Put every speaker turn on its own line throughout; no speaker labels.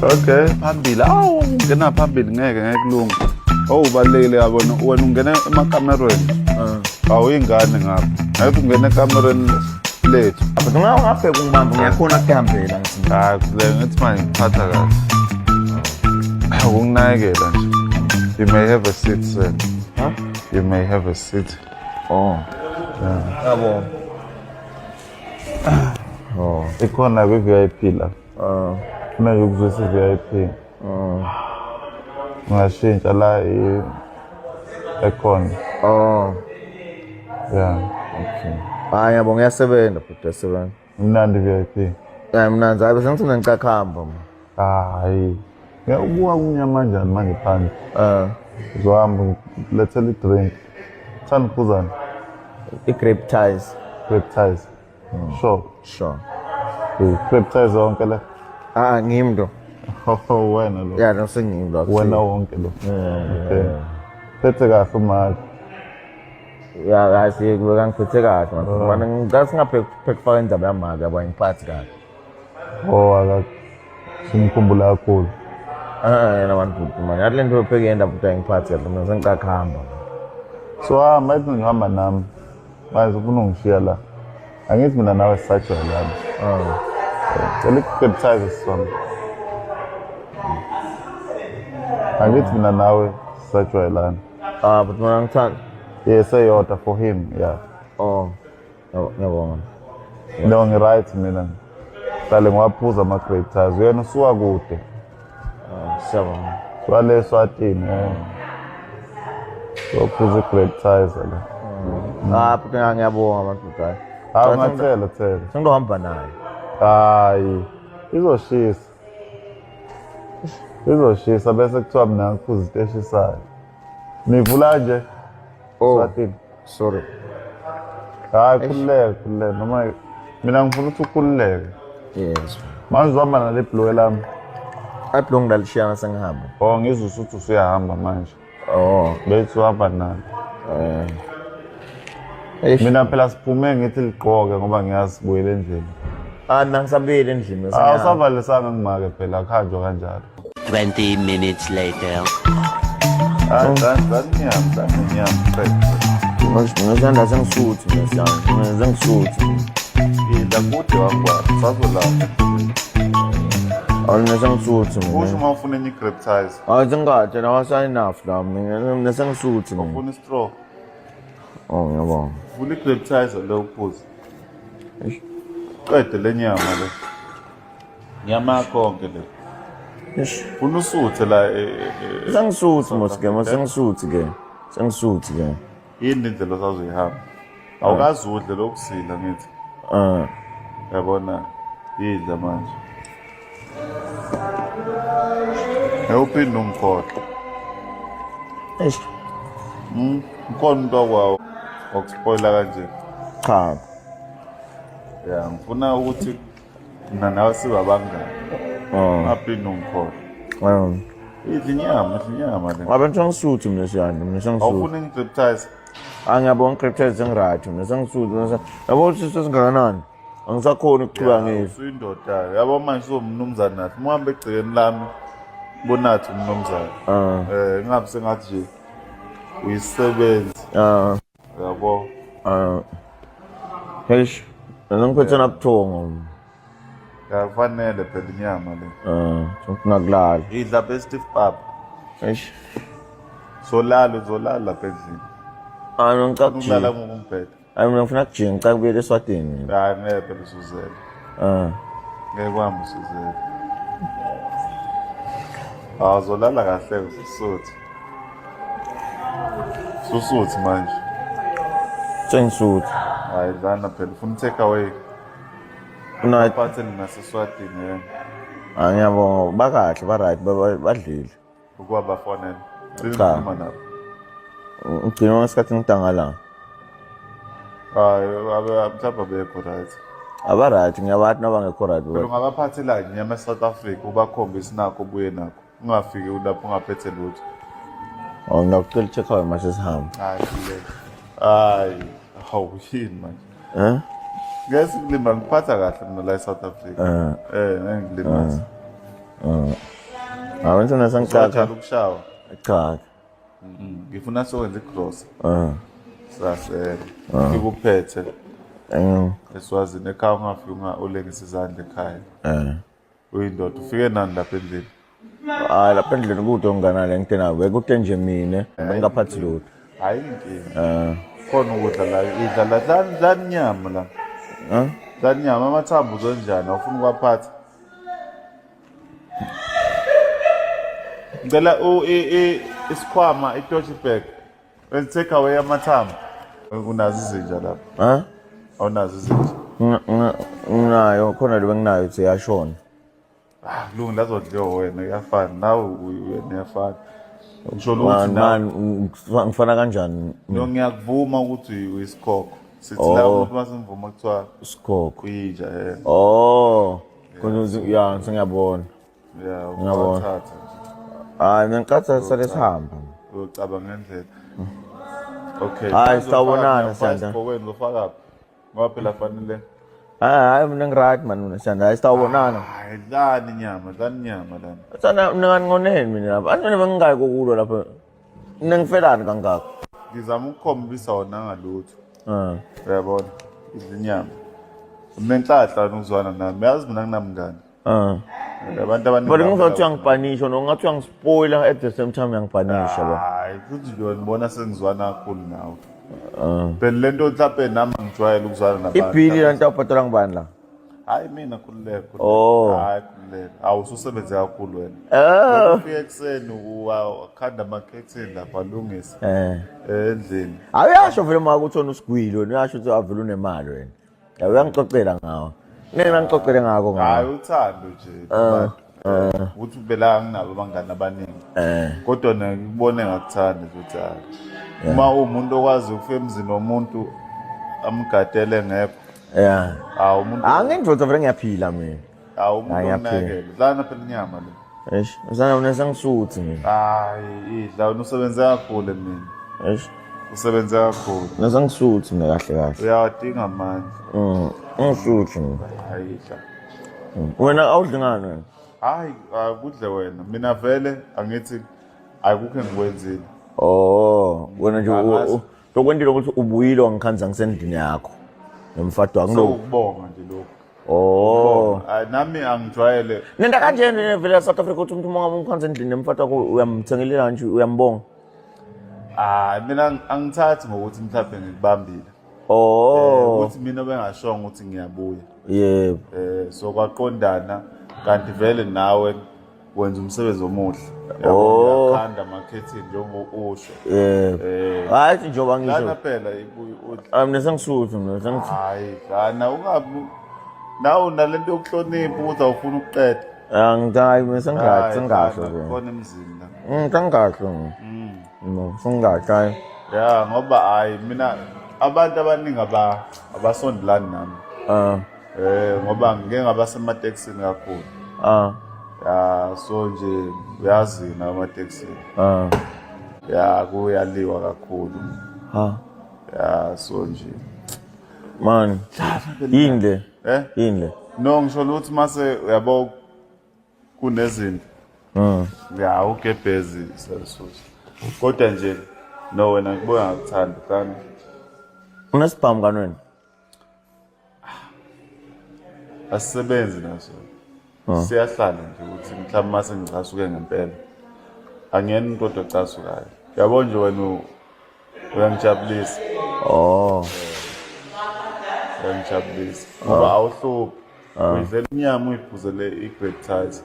Okay, phambili. Awu, ngena phambili ngeke kulunga. Ubalekile yabona wena ungena emakamerweni. Awuyingane ngapha. Ayikho ungena ekamerweni lethu.
But ngaphe kungibamba ngiyakhona kuhambela ngithi.
Hayi, kule ngithi manje ngiphatha kahle. Ukunakekela nje. You may have a seat, sir.
Huh?
You may have a seat.
Oh.
Yeah.
Yabo.
Oh. Ikhona VIP la. Kumele ukuzwise VIP. Ngashintsha la ekhona.
Oh.
Yeah.
Okay. Hayi yabo ngiyasebenza futhi yasebenza.
Mnandi VIP.
Hayi mnandi hayi bese ngithina ngicakahamba.
Hayi. Ubuka kunyama kanjani manje phandle? Zohamba lethela i-drink. Thanda uphuzani?
I-grape ties.
Grape ties. Sure. Grape ties zonke la.
Ngimi ndo.
Oh, wena lo.
Yeah, sengimi lo.
Wena wonke lo. Okay. Phethe kahle manje.
Yeah, guys, ngibeka ngiphethe kahle manje. Mana ngasingaphe kufaka indaba yamali yabo ngiphathi kahle.
Oh, aka simkhumbula kakhulu.
Nabantu manje atle nto pheke indaba ukuthi ngiphathi kahle mina sengicakahamba.
So manje ngihamba nami. Manje ufuna ungishiya la. Angithi mina nawe sisajwa la. Cela grape sona. Angithi mina nawe sisajwayelana.
But mina ngithanda.
Yes, eyodwa for him, yeah.
Oh. Ngiyabonga.
No, ngi-right mina. Sale ngiwaphuza ama-grape ties. Wena usuka kude.
Siyabonga.
Swale eSwatini, sophuza i-grape ties la.
But ngiyabonga abantu hayi.
Ungathela.
Sengizohamba naye.
Hayi. Izoshisa bese kuthiwa mina ngiphuza into eshisayo. Nivula nje. Swatini.
Sorry.
Hayi khululeke noma mina ngifuna ukuthi ukhululeke.
Yes.
Manje uzohamba nale blowe lami.
Ibhlongo ngalishiyana sengihamba.
Oh ngizwe ukuthi usuyahamba manje.
Oh.
Bethi uhamba nalo. Mina phela siphume ngithi ligqoke ngoba ngiyazibuyela endlini.
Nangisabile endlini
usavalisanga ngimake phela akhanjwa kanjalo.
20 minutes later.
Ngizanda sengisuthi nesandla. Sengisuthi.
Idla kude wangwa. Sazolapha.
Nesengisuthi mina.
Usho uma ufuna enye grape ties.
Sengathi nawasa enough la mina nesengisuthi mina.
Ufuna straw.
Oh ngiyabonga.
Ufuna grape ties lo uphuza. Qede lenyama le. Nyama konke le. Ufuna usuthe la
Sengisuthi mosike, sengisuthi ke.
Yini indlela osazoyihamba? Awukazudle lokusila ngithi. Yabona idla manje. Uphinde umkhohle. Ukhona into kwawo okuspoila kanje.
Cha.
Yeah, ngifuna ukuthi mina nawe sibabangani. Uphinde umkhohle. Inyama le.
Abantu ngisuthi mina Siyanda, mina sengisuthi.
Awufuna i-grape ties?
Ngiyabonga grape ties sengirathi mina sengisuthi. Yabo ukuthi sesingakanani? Angisakhona ukuchula ngizo.
Usuyindoda. Yabo manje somnumzana nathi. Muhambe egcekeni lami. Bonathi umnumzana. Ngabe sengathi nje uyisebenzi. Yabo.
Hesh. Ngiphethe nabuthongo.
Kufanele phela inyama le.
Ngakulala.
Idla bestiff pap.
Hesh.
Uzolala lapha endlini.
Ngicabanga
Uhlala ngokumphethe.
mina ngifuna kujinga ngicabanga ukuyela eSwatini.
Hayi ngeke phela usuzela. Ngeke kwami usuzela. Uzolala kahle usuthi. Susuthi manje.
Sengisuthi.
Hayi dlana phela ufuna take away. Pattern naseSwatini.
Ngiyabonga bakahle ba-right badlile.
Ukuba bafonela.
Cha. Ngigcina ngesikhathi ngidangala.
Hayi mhlawumbe bekho right.
Aba-right ngiyabathi nabangekho right.
Ungabaphathela inyama eSouth Africa ubakhombisa nakho ubuye nakho. Ungafiki lapho ungaphethe lutho.
Ngiyakucela i-check out mase sihamba.
Hayi yini manje? Ngeke ngilima ngiphatha kahle mina la eSouth Africa. Ngeke ngilimaza.
Awenza nasangicaka.
Ukushawa.
Cha.
Ngifuna sowenza i-cross. Sase. Ikuphethe. Eswazini ekhaya ungafika ulengisa izandla ekhaya. Uyindoda ufike nani lapha endlini?
Hayi lapha endlini kude onganale ngitena bekude nje mina ngingaphathi lutho.
Hayi inkinga. Khona ukudla la idla la nyama la. La nyama amathambo zonjani awufuna ukwaphatha? Ngicela isikhwama i-tote bag. When take away amathambo. Unazo izinja lapha. Awunazo izinja.
Nginayo khona lo benginayo uthi yashona.
Lungu lazodliwa wena uyafana nawe wena uyafana. Ngisho ukuthi
ngifana kanjani?
No ngiyakuvuma ukuthi uyisikhokho. Sithi la umuntu masimvuma kuthiwa
isikhokho.
Kuyija
Khona ya ngiyabona.
Ngiyabona.
Hayi ngicatha sale sihamba.
Uyocabanga ngendlela. Okay.
Hayi sawubonana Siyanda.
Wena uzofaka phi? Ngoba phela fanele.
Hayi mina ngiright man Siyanda. Hayi sawubonana.
Hayi dlani nyama lana.
Sana ngingangoneni mina lapha. Anjani bengingayi kokulo lapha. Ningifelani kangaka?
Ngizama ukukhombisa wona ngalutho. Uyabona? Izinyama. Unenhlahla nokuzwana nami. Yazi mina nginamngani. Abantu abaningi.
But ngizothi ngipanisha nongathi ngispoiler at the same time ngipanisha ba.
Hayi futhi nje ngibona sengizwana kakhulu nawe. Phela lento mhlawumbe nami ngijwayele ukuzwana nabantu.
Ibhili lanto awubhadala ngibani la?
Hayi mina khululeka. Hayi khululeka. Awususebenze kakhulu wena. Ufike ekseni ukhanda amakhethini lapha alungisa. Endlini.
Awuyasho vele uma ukuthona usigwilo, uyasho ukuthi avela unemali wena. Uyangixoxela ngawo. Ngeke ngixoxele ngako ngawo.
Hayi uthando nje. Uthi ubela nginabo abangani abaningi. Kodwa ngikubone ngakuthanda ukuthi hayi. Uma umuntu okwazi ukufika emzini womuntu amgadele ngekho. Umuntu
angindvodza vele ngiyaphila mina.
Umuntu onakele. Dlana phela inyama le.
Eish, usana unesangisuthi mina.
Hayi, idla usebenze kakhulu mina.
Eish,
usebenze kakhulu.
Nesangisuthi mina kahle.
Uyawadinga amandla.
Ngisuthi mina.
Hayi idla.
Wena awudli ngani wena?
Hayi, akudle wena. Mina vele angithi ayikukho engikwenzile.
Wena nje ukwendile ukuthi ubuyile wangikhanza ngisendlini yakho. Nomfado akulo.
Ukubonga nje lokho. Nami angijwayele.
Nenda kanje vele South Africa ukuthi umuntu uma umkhanza endlini nomfado wakho uyamthengelela nje uyambonga.
Mina angithathi ngokuthi mhlawumbe ngikubambile. Ukuthi mina bengashonga ukuthi ngiyabuya.
Yebo.
So kwaqondana kanti vele nawe wenza umsebenzi omuhle. Uyakhanda amakhethini njengo usho.
Hayi njengoba ngisho.
Lana phela
mina sengisuthi mina sengithi.
Hayi, kana ungabi nawe unalento yokuhlonipha ukuthi awufuna ukuqeda.
Angidai mina sengasho
nje. Khona emzini la.
Ngikangasho. Sengasho.
Ya ngoba hayi mina abantu abaningi abasondelani nami. Ngoba ngeke ngabasemateksini kakhulu. Ya so nje uyazi na amateksini. Ya kuyaliwa kakhulu. Ya so nje.
Man. Yinde. Yinde.
No ngisho ukuthi mase uyabo kunezinto. Ya ugebhezi sasuthi. Kodwa nje no wena ngibona ngakuthanda kana.
Unespam kanweni?
Asisebenzi naso. Siyahlala nje ukuthi mhlawumbe mase ngicasuke ngempela. Angiyeni kodwa ocasukayo. Yabo nje wena uyangijabulisa. Uyangijabulisa. Ngoba awuhluphi. Uyidlela inyama uyiphuzele i-great ties.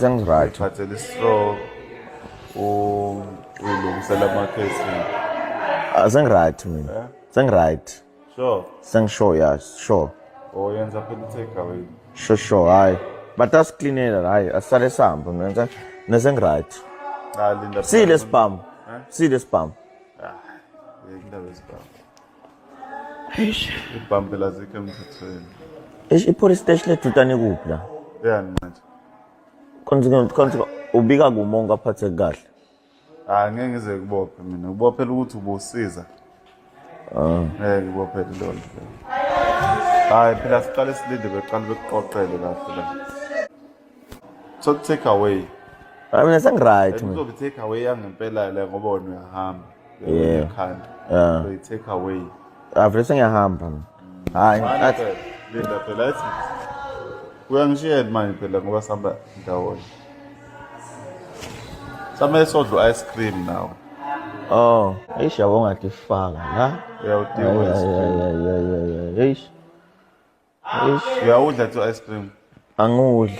Sengiright.
Uphathele i-straw. Uyilungisela amakhethini.
Sengiright mina. Sengiright.
Sure.
Sure, yes, sure.
Yenza phela i-take away.
Sure, hayi. But asicleanela hayi, asale sihamba mina nesengiright.
Linda.
See the spam. See the spam.
Indaba yespam. Ibham phela zikho emthethweni.
I-police station ledutane kuphi la?
Yani manje.
Konke ubika kumonga aphathe kahle.
Ngeke ngize kubophe mina. Ubophela ukuthi ubusiza. Ngibophela lona. Hayi phela siqale silinde beqale bekuqoqele kahle la. So take away.
Mina sengi-right mina.
Kuzobe take away yangempela le ngoba wena uyahamba.
Yeah.
Ekhanda.
Yeah.
They take away.
Vele sengiyahamba mina. Hayi, athi
Linda phela ethi uyangishiya manje phela ngoba sihamba ndawonye. Samele sodla ice cream now.
oh, eish yabo ngadifaka la.
Uyawudinga ice cream.
Yeah. Eish.
Uyawudla to ice cream.
Angudli.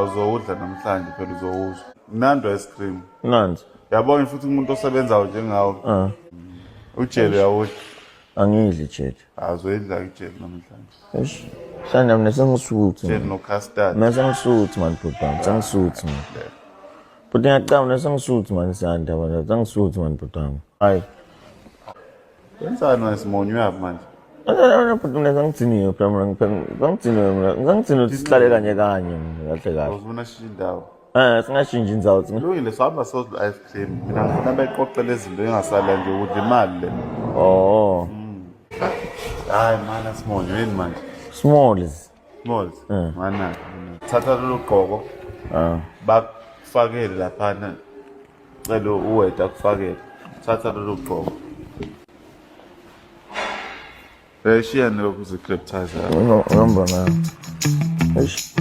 Uzowudla namhlanje phela uzowuzwa. Mnandi ice cream.
Nanzi.
Yabona futhi umuntu osebenzayo njengawo. Ujele uyawudla.
Angidli jeje.
Uzoyidla ujele namhlanje.
Eish. Sanda mina sengisuthi.
Ujele no custard.
Mina sengisuthi man bhuti. Sengisuthi man. But ngiyacaba mina sengisuthi man Sanda man. Sengisuthi man bhuti. Hayi.
Wenzani wesimonyo yapi manje?
Bhuti mina sengithiniwe phela mina. Ngangithiniwe ukuthi sihlale kanye kahle kahle.
Uzofuna shisha indawo.
Singashintsha indzawo.
Kulungile sihamba sodla ice cream. Mina ngifuna beqoqele izinto engasala nje ukuthi imali le.
Oh.
Hayi mana simonyo yini manje?
Smallz.
Smallz. Mana. Thatha lolu gqoko. Bakufakele laphana. Cela uweda akufakele. Thatha lolu gqoko. Shiya lokhu zicryptizer.
Ngiyambona. Eish.